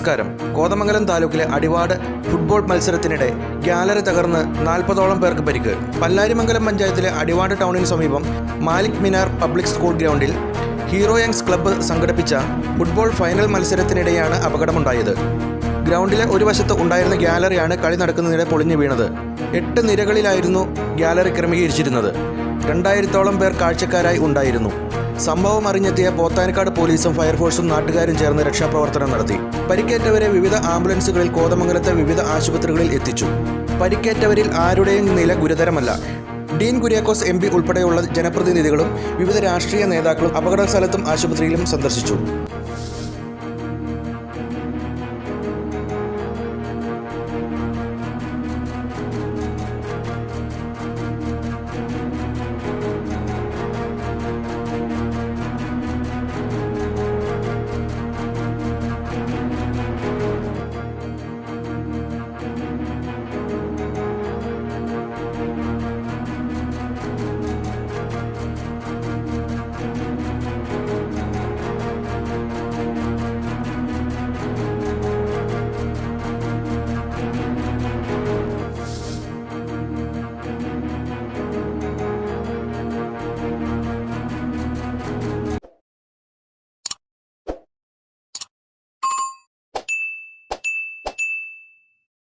നമസ്കാരം. കോതമംഗലം താലൂക്കിലെ അടിവാട് ഫുട്ബോൾ മത്സരത്തിനിടെ ഗ്യാലറി തകർന്ന് 40ഓളം പേർക്ക് പരിക്ക്. പല്ലാരിമംഗലം പഞ്ചായത്തിലെ അടിവാട് ടൗണിന് സമീപം മാലിക് മിനാർ പബ്ലിക് സ്കൂൾ ഗ്രൗണ്ടിൽ ഹീറോ യങ്സ് ക്ലബ്ബ് സംഘടിപ്പിച്ച ഫുട്ബോൾ ഫൈനൽ മത്സരത്തിനിടെയാണ് അപകടമുണ്ടായത്. ഗ്രൗണ്ടിലെ ഒരു വശത്ത് ഉണ്ടായിരുന്ന ഗ്യാലറിയാണ് കളി നടക്കുന്നതിനിടെ പൊളിഞ്ഞു വീണത്. 8 നിരകളിലായിരുന്നു ഗ്യാലറി ക്രമീകരിച്ചിരുന്നത്. 2000ഓളം പേർ കാഴ്ചക്കാരായി ഉണ്ടായിരുന്നു. സംഭവം അറിഞ്ഞെത്തിയ പോത്താനിക്കാട് പോലീസും ഫയർഫോഴ്സും നാട്ടുകാരും ചേർന്ന് രക്ഷാപ്രവർത്തനം നടത്തി. പരിക്കേറ്റവരെ വിവിധ ആംബുലൻസുകളിൽ കോതമംഗലത്തെ വിവിധ ആശുപത്രികളിൽ എത്തിച്ചു. പരിക്കേറ്റവരിൽ ആരുടെയും നില ഗുരുതരമല്ല. ഡീൻ കുര്യാക്കോസ് MP ഉൾപ്പെടെയുള്ള ജനപ്രതിനിധികളും വിവിധ രാഷ്ട്രീയ നേതാക്കളും അപകട സ്ഥലത്തും ആശുപത്രിയിലും സന്ദർശിച്ചു.